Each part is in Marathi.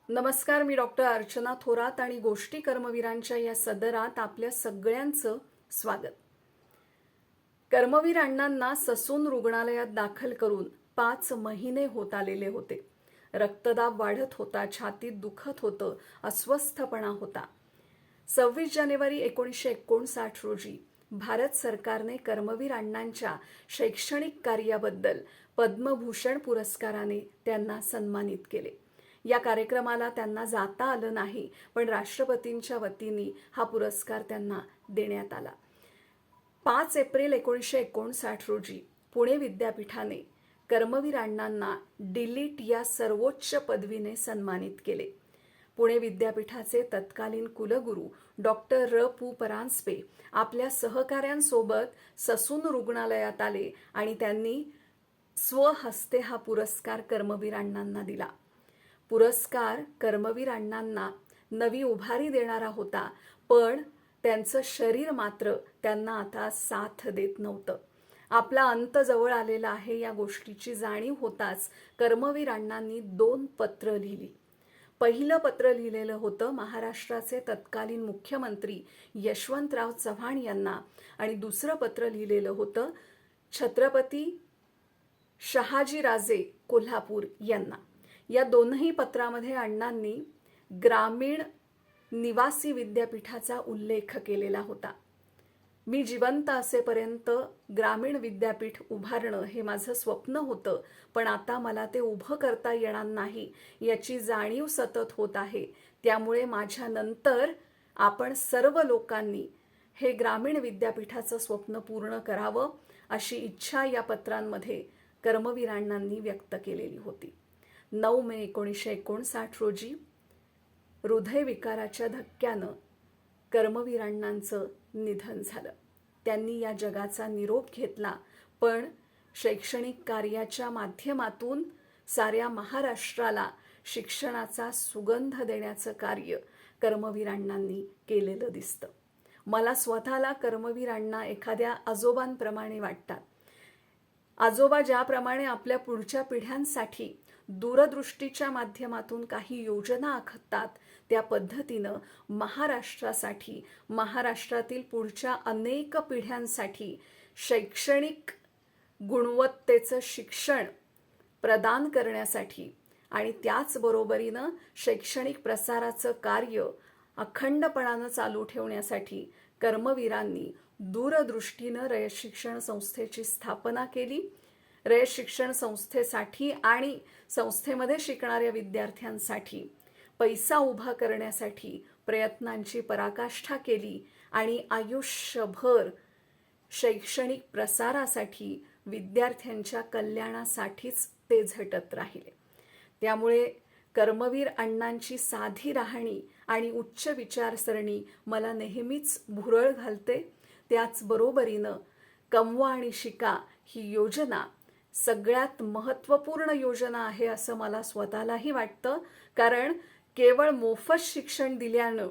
नमस्कार, मी डॉक्टर अर्चना थोरात आणि गोष्टी कर्मवीरांच्या या सदरात आपल्या सगळ्यांचं स्वागत. कर्मवीर अण्णांना ससून रुग्णालयात दाखल करून 5 महिने होत आलेले होते. रक्तदाब वाढत होता, छातीत दुखत होतं, अस्वस्थपणा होता. 26 जानेवारी 1959 रोजी भारत सरकारने कर्मवीर अण्णांच्या शैक्षणिक कार्याबद्दल पद्मभूषण पुरस्काराने त्यांना सन्मानित केले. या कार्यक्रमाला त्यांना जाता आलं नाही, पण राष्ट्रपतींच्या वतीने हा पुरस्कार त्यांना देण्यात आला. 5 एप्रिल 1959 रोजी पुणे विद्यापीठाने कर्मवीर अण्णांना डिलीट या सर्वोच्च पदवीने सन्मानित केले. पुणे विद्यापीठाचे तत्कालीन कुलगुरू डॉक्टर र.पु. परांजपे आपल्या सहकाऱ्यांसोबत ससून रुग्णालयात आले आणि त्यांनी स्वहस्ते हा पुरस्कार कर्मवीर अण्णांना दिला. पुरस्कार कर्मवीर अण्णांना नवी उभारी देणारा होता, पण त्यांचं शरीर मात्र त्यांना आता साथ देत नव्हतं. आपला अंत जवळ आलेला आहे या गोष्टीची जाणीव होताच कर्मवीर अण्णांनी 2 पत्र लिहिली. पहिलं पत्र लिहिलेलं होतं महाराष्ट्राचे तत्कालीन मुख्यमंत्री यशवंतराव चव्हाण यांना आणि दुसरं पत्र लिहिलेलं होतं छत्रपती शहाजीराजे कोल्हापूर यांना. या दोनही पत्रामध्ये अण्णांनी ग्रामीण निवासी विद्यापीठाचा उल्लेख केलेला होता. मी जिवंत असेपर्यंत ग्रामीण विद्यापीठ उभारणं हे माझं स्वप्न होतं, पण आता मला ते उभं करता येणार नाही याची जाणीव सतत होत आहे. त्यामुळे माझ्यानंतर आपण सर्व लोकांनी हे ग्रामीण विद्यापीठाचं स्वप्न पूर्ण करावं अशी इच्छा या पत्रांमध्ये कर्मवीर अण्णांनी व्यक्त केलेली होती. 9 मे 1959 रोजी हृदयविकाराच्या धक्क्यानं कर्मवीर अण्णांचं निधन झालं. त्यांनी या जगाचा निरोप घेतला, पण शैक्षणिक कार्याच्या माध्यमातून साऱ्या महाराष्ट्राला शिक्षणाचा सुगंध देण्याचं कार्य कर्मवीर अण्णांनी केलेलं दिसतं. मला स्वतःला कर्मवीर अण्णा एखाद्या आजोबांप्रमाणे वाटतात. आजोबा ज्याप्रमाणे आपल्या पुढच्या पिढ्यांसाठी दूरदृष्टीच्या माध्यमातून काही योजना आखतात, त्या पद्धतीनं महाराष्ट्रासाठी, महाराष्ट्रातील पुढच्या अनेक पिढ्यांसाठी शैक्षणिक गुणवत्तेचं शिक्षण प्रदान करण्यासाठी आणि त्याचबरोबरीनं शैक्षणिक प्रसाराचं कार्य अखंडपणानं चालू ठेवण्यासाठी कर्मवीरांनी दूरदृष्टीनं रयत शिक्षण संस्थेची स्थापना केली. रयत शिक्षण संस्थेसाठी आणि संस्थेमध्ये शिकणाऱ्या विद्यार्थ्यांसाठी पैसा उभा करण्यासाठी प्रयत्नांची पराकाष्ठा केली आणि आयुष्यभर शैक्षणिक प्रसारासाठी, विद्यार्थ्यांच्या कल्याणासाठीच ते झटत राहिले. त्यामुळे कर्मवीर अण्णांची साधी राहणी आणि उच्च विचारसरणी मला नेहमीच भुरळ घालते. त्याचबरोबरीनं कमवा आणि शिका ही योजना सगळ्यात महत्त्वपूर्ण योजना आहे असं मला स्वतःलाही वाटतं. कारण केवळ मोफत शिक्षण दिल्यानं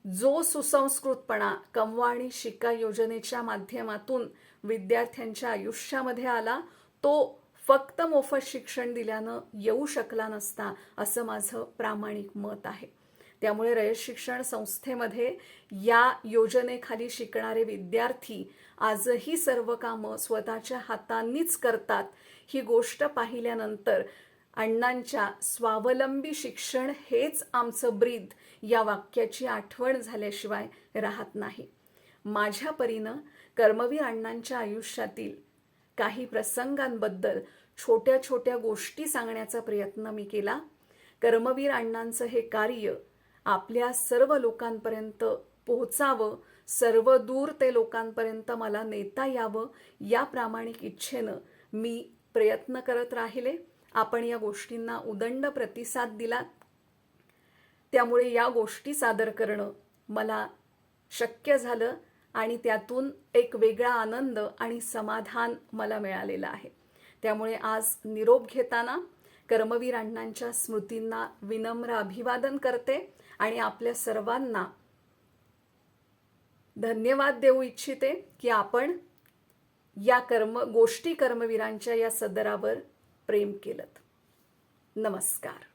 जो सुसंस्कृतपणा कमवा आणि शिका योजनेच्या माध्यमातून विद्यार्थ्यांच्या आयुष्यामध्ये आला, तो फक्त मोफत शिक्षण दिल्यानं येऊ शकला नसता असं माझं प्रामाणिक मत आहे. त्यामुळे रयत शिक्षण संस्थेमध्ये या योजनेखाली शिकणारे विद्यार्थी आजही सर्व कामं स्वतःच्या हातांनीच करतात. ही गोष्ट पाहिल्यानंतर अण्णांच्या स्वावलंबी शिक्षण हेच आमचं ब्रीद या वाक्याची आठवण झाल्याशिवाय राहत नाही. माझ्या परीनं कर्मवीर अण्णांच्या आयुष्यातील काही प्रसंगांबद्दल छोट्या छोट्या गोष्टी सांगण्याचा प्रयत्न मी केला. कर्मवीर अण्णांचं हे कार्य आपल्या सर्व लोकांपर्यंत पोहोचावं, सर्व दूर ते लोकांपर्यंत मला नेता यावं या प्रामाणिक इच्छेनं मी प्रयत्न करत राहिले. आपण या गोष्टींना उदंड प्रतिसाद दिलात, त्यामुळे या गोष्टी सादर करणं मला शक्य झालं आणि त्यातून एक वेगळा आनंद आणि समाधान मला मिळालेलं आहे. त्यामुळे आज निरोप घेताना कर्मवीर अण्णांच्या स्मृतींना विनम्र अभिवादन करते आणि आपल्या सर्वांना धन्यवाद देऊ इच्छिते की आपण या गोष्टी कर्मवीरांच्या या सदरावर प्रेम केलं. नमस्कार.